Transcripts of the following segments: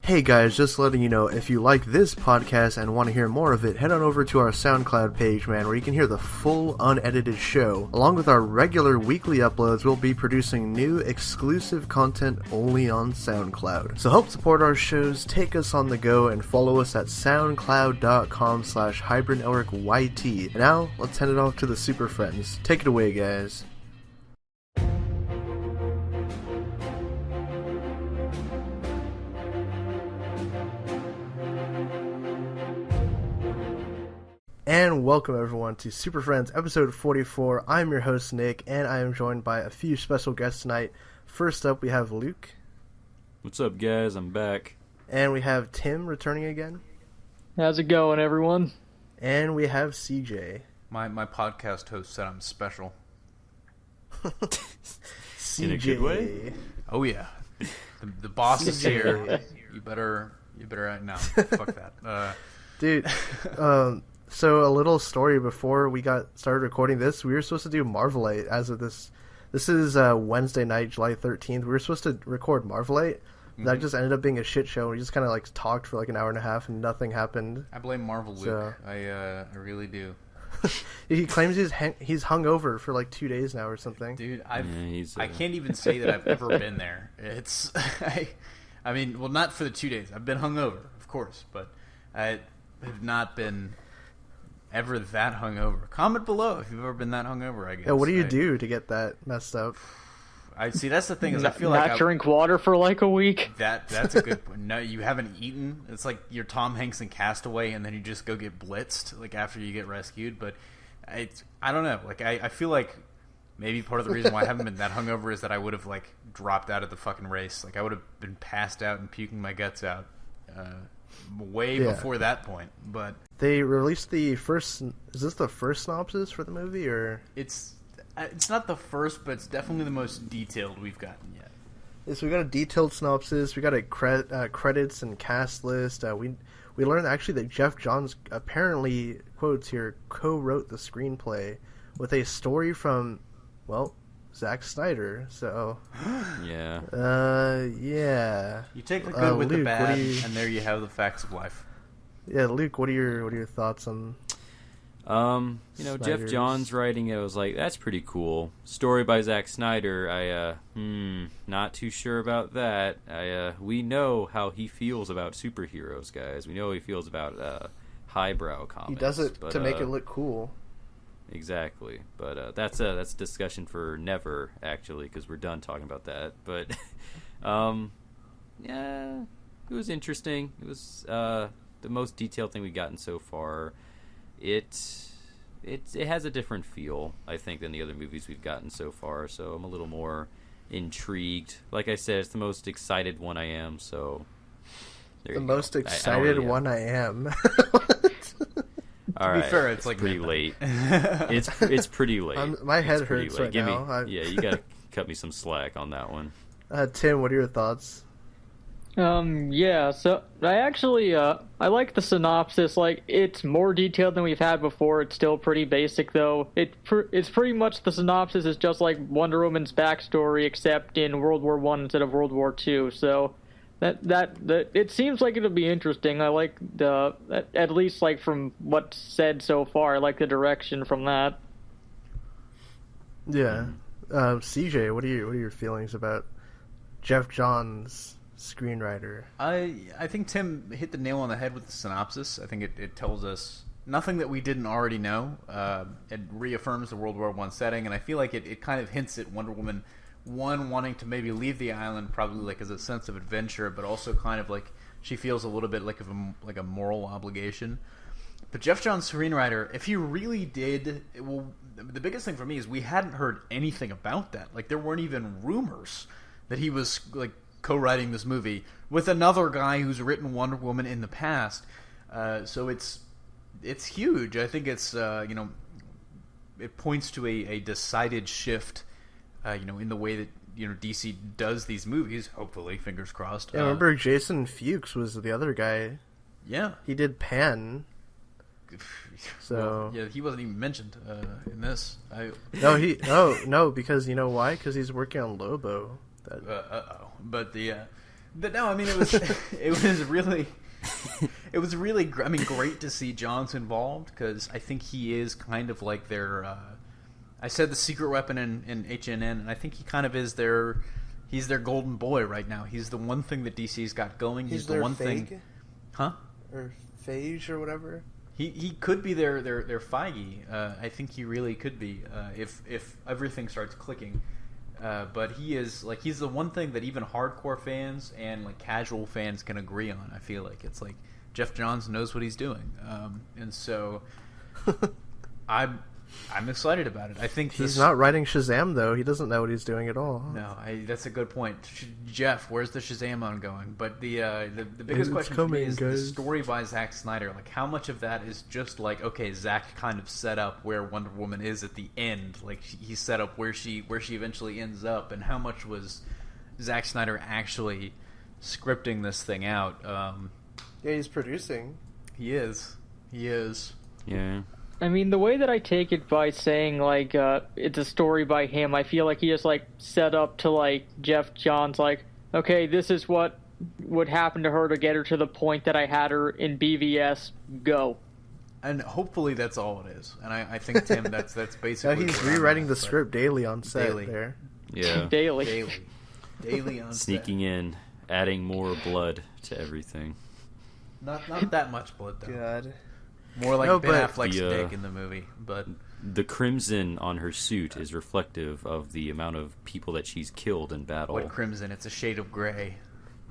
Hey guys, just letting you know, if you like this podcast and want to hear more of it, head on over to our SoundCloud page, man, where you can hear the full unedited show. Along with our regular weekly uploads, we'll be producing new exclusive content only on SoundCloud. So help support our shows, take us on the go, and follow us at soundcloud.com/hybridnetworkyt. And now, let's hand it off to the Superfriends. Take it away, guys. And welcome everyone to Superfriends episode 44. I'm your host Nick, and I am joined by a few special guests tonight. First up, we have Luke. What's up, guys? I'm back. And we have Tim returning again. How's it going, everyone? And we have CJ. My podcast host said I'm special. CJ. In a good way? Oh yeah, the boss is here. You better no, fuck that, dude. So a little story before we started recording this, we were supposed to do Marvelite as of this. This is Wednesday night, July 13th. We were supposed to record Marvelite. That just ended up being a shit show. We just kind of like talked for like an hour and a half and nothing happened. I blame Marvel Luke. I really do. He claims he's hungover for like 2 days now or something. Dude, I can't even say that I've ever been there. It's I mean, well, not for the 2 days. I've been hungover, of course, but I have not been ever that hungover. Comment below if you've ever been that hungover, I guess. Yeah, what do you do to get that messed up? I see. That's the thing is, I feel like not drink water for like a week. That's a good point. No, you haven't eaten. It's like you're Tom Hanks in Castaway, and then you just go get blitzed like after you get rescued. But I don't know. Like I feel like maybe part of the reason why I haven't been that hungover is that I would have like dropped out of the fucking race. Like I would have been passed out and puking my guts out way before that point. But they released the first. Is this the first synopsis for the movie, or it's not the first, but it's definitely the most detailed we've gotten yet. So we got a detailed synopsis. We got a credits and cast list. We learned actually that Geoff Johns apparently, quotes here, co-wrote the screenplay with a story from, well, Zack Snyder. So yeah. Yeah. You take the good with Luke, the bad, and there you have the facts of life. Yeah, Luke, what are your thoughts on? Geoff Johns writing it, I was like, that's pretty cool. Story by Zack Snyder, not too sure about that. We know how he feels about superheroes, guys. We know how he feels about highbrow comics. He does it to make it look cool. Exactly, but that's a discussion for never, actually, because we're done talking about that. But yeah, it was interesting. It was the most detailed thing we've gotten so far. It has a different feel, I think, than the other movies we've gotten so far. So I'm a little more intrigued. Like I said, it's the most excited one I am. So the most excited one I am. All to be right, fair, it's like pretty late. It's pretty late. My head hurts right Give now. Yeah, you gotta cut me some slack on that one. Tim, what are your thoughts? Yeah, so I actually, I like the synopsis. Like, it's more detailed than we've had before. It's still pretty basic, though. It's pretty much the synopsis is just like Wonder Woman's backstory, except in World War I instead of World War II. So that it seems like it'll be interesting. I like at least like from what's said so far, I like the direction from that. Yeah. CJ, what are your feelings about Geoff Johns' screenwriter? I think Tim hit the nail on the head with the synopsis. I think it tells us nothing that we didn't already know. It reaffirms the World War I setting, and I feel like it kind of hints at Wonder Woman wanting to maybe leave the island, probably like as a sense of adventure, but also kind of like she feels a little bit like a moral obligation. But Geoff Johns' screenwriter, if he really did, the biggest thing for me is we hadn't heard anything about that. Like there weren't even rumors that he was like co-writing this movie with another guy who's written Wonder Woman in the past. So it's huge. I think it's it points to a decided shift, in the way that DC does these movies. Hopefully, fingers crossed. Yeah, remember Jason Fuchs was the other guy. Yeah, he did Pan. So yeah, he wasn't even mentioned in this. No, because you know why? Because he's working on Lobo. But But no, I mean it was really great to see Johns involved, because I think he is kind of like their I said the secret weapon in HNN, and I think he kind of is he's their golden boy right now. He's the one thing that DC's got going. He's the one thing, huh? Or Phage or whatever. He could be their Feige. I think he really could be if everything starts clicking. But he's the one thing that even hardcore fans and like casual fans can agree on. I feel like it's like Geoff Johns knows what he's doing, and so I'm excited about it. I think he's not writing Shazam though. He doesn't know what he's doing at all. No, that's a good point. Jeff, where's the Shazam on going? But the biggest question for me is the story by Zack Snyder. Like, how much of that is just like, okay, Zack kind of set up where Wonder Woman is at the end. Like, he set up where she eventually ends up, and how much was Zack Snyder actually scripting this thing out? Yeah, he's producing. He is. Yeah. I mean, the way that I take it by saying, like, it's a story by him, I feel like he just, like, set up to, like, Geoff Johns, like, okay, this is what would happen to her to get her to the point that I had her in BVS, go. And hopefully that's all it is. And I think, Tim, that's basically... he's rewriting the script daily on set daily. There. Yeah. Daily on set. Sneaking in, adding more blood to everything. Not that much blood, though. God. More like Ben Affleck's dick in the movie, but the crimson on her suit is reflective of the amount of people that she's killed in battle. What crimson? It's a shade of gray.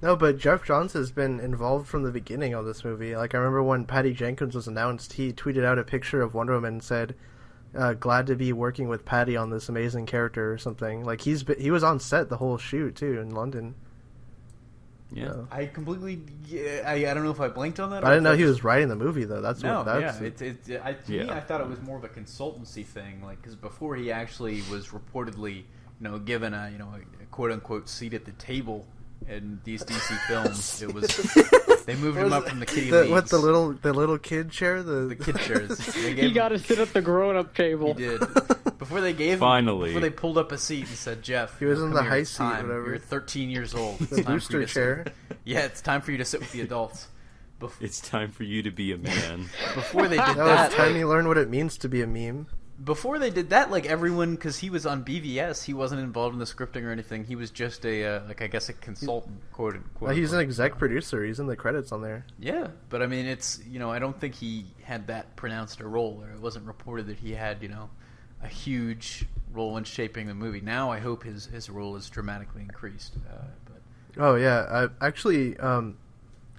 No, but Geoff Johns has been involved from the beginning of this movie. Like, I remember when Patty Jenkins was announced, he tweeted out a picture of Wonder Woman and said, glad to be working with Patty on this amazing character or something. Like, he was on set the whole shoot, too, in London. Yeah, So. I completely. Yeah, I don't know if I blinked on that. I didn't know he was writing the movie though. To me, I thought it was more of a consultancy thing, like because before he actually was reportedly, given a quote unquote seat at the table in these DC films. It was they moved him up from the kiddie leagues. What the little kid chair? The kid chairs. He got to sit at the grown-up table. He did. Before they pulled up a seat and said, Jeff, he was in the high seat, whatever. You're 13 years old. The booster chair. Yeah, it's time for you to sit with the adults. It's time for you to be a man. Before they did that, it's time you learn what it means to be a meme. Before they did that, like everyone, because he was on BVS, he wasn't involved in the scripting or anything. He was just a consultant, quote unquote. He's an exec producer. He's in the credits on there. Yeah, but I mean, it's I don't think he had that pronounced a role, or it wasn't reported that he had a huge role in shaping the movie. Now I hope his role is dramatically increased. Oh yeah, actually,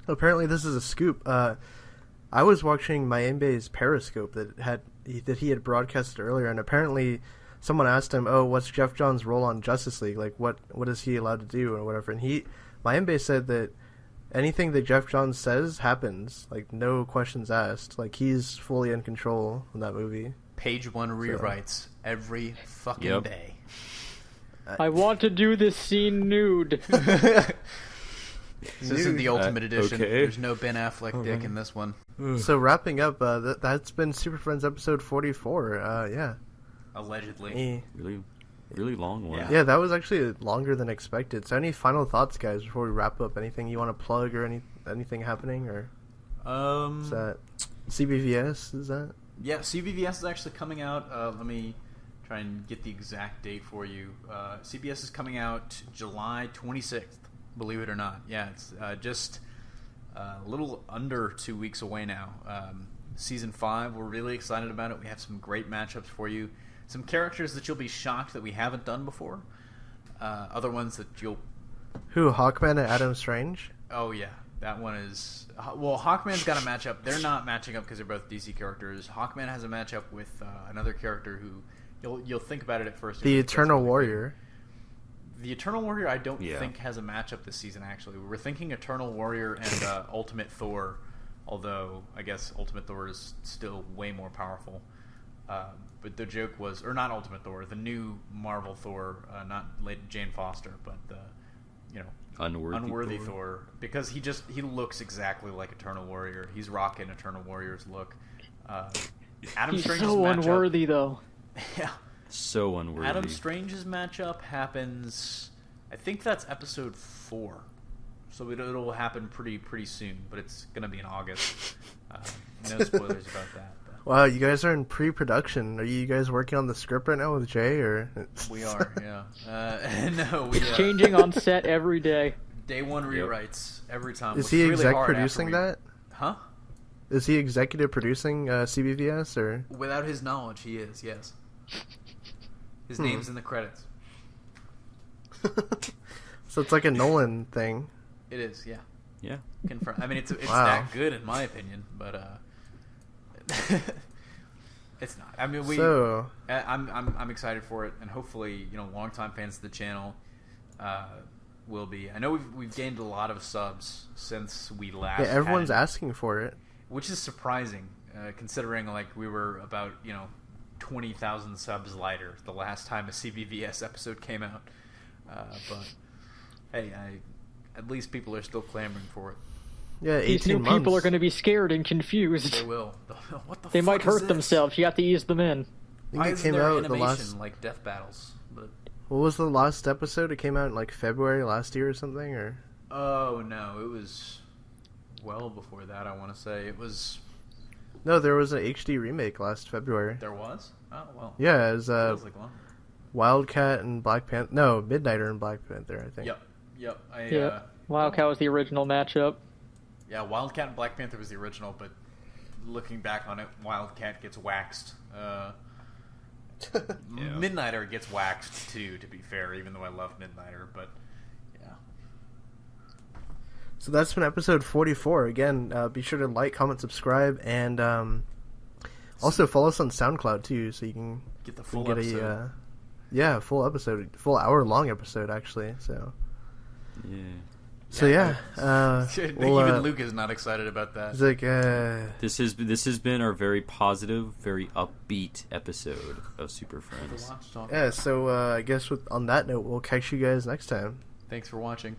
apparently this is a scoop. I was watching Mayembe's Periscope that he had broadcasted earlier, and apparently someone asked him, "Oh, what's Geoff Johns' role on Justice League? Like, what is he allowed to do or whatever?" And Mayembe said that anything that Geoff Johns says happens, like no questions asked. Like he's fully in control in that movie. Page one rewrites every fucking day. I want to do this scene nude. This isn't the Ultimate Edition. Okay. There's no Ben Affleck dick in this one. So wrapping up, that's been Super Friends episode 44. Yeah. Allegedly. Really, really long one. Yeah, that was actually longer than expected. So any final thoughts, guys, before we wrap up? Anything you want to plug or anything happening? Or is that CBVS? Is that? Yeah, CBVS is actually coming out. Let me try and get the exact date for you. CBS is coming out July 26th. Believe it or not. Yeah, it's just a little under 2 weeks away now. Season 5, we're really excited about it. We have some great matchups for you. Some characters that you'll be shocked that we haven't done before. Other ones that you'll... Who, Hawkman and Adam Strange? Oh, yeah. That one is... Well, Hawkman's got a matchup. They're not matching up because they're both DC characters. Hawkman has a matchup with another character who... You'll think about it at first. The Eternal Warrior. The Eternal Warrior, I don't think has a matchup this season, actually. We're thinking Eternal Warrior and Ultimate Thor, although I guess Ultimate Thor is still way more powerful. But the joke was... Or not Ultimate Thor, the new Marvel Thor, not Jane Foster, but the... Unworthy Thor. Because he looks exactly like Eternal Warrior. He's rocking Eternal Warrior's look. Adam He's Strange's so matchup, unworthy, though. Yeah. So unworthy. Adam Strange's matchup happens... I think that's episode 4. so it'll happen pretty soon. But it's gonna be in August. No spoilers about that. But. Wow, you guys are in pre-production. Are you guys working on the script right now with Jay, or? We are, yeah. No, we changing on set every day. Day one rewrites every time. Is he really exec hard producing that? Huh? Is he executive producing CBVS, or? Without his knowledge, he is. Yes. His name's in the credits. So it's like a Nolan thing. It is, yeah. Yeah. Confirm. I mean, it's Wow. that good in my opinion, but it's not. I mean, I'm excited for it, and hopefully, longtime fans of the channel will be. I know we've gained a lot of subs since we last. Yeah, everyone's asking for it, which is surprising, considering we were about 20,000 subs lighter the last time a CBVS episode came out. But hey, at least people are still clamoring for it. Yeah, 18 These new months. people are going to be scared and confused. They will. What the They fuck might is hurt this? themselves. You have to ease them in. I think Why it isn't came there out animation the last. like Death Battles? But What was the last episode? It came out in February last year or something, or? oh no, it was well before that. I want to say it was. No, there was an HD remake last February. There was. Oh well. Yeah, it was Feels like long. Wildcat and Black Panther. No, Midnighter and Black Panther, I think. Yep. Wildcat was the original matchup. Yeah, Wildcat and Black Panther was the original, but looking back on it, Wildcat gets waxed. Midnighter gets waxed too, to be fair, even though I love Midnighter, but yeah. So that's been episode 44. Again, be sure to like, comment, subscribe, and also follow us on SoundCloud too, so you can Get the full get episode. full episode, full hour-long episode actually. So Yeah. So yeah, even Luke is not excited about that. It's like This has been our very positive, very upbeat episode of Super Friends. yeah. So I guess on that note, we'll catch you guys next time. Thanks for watching.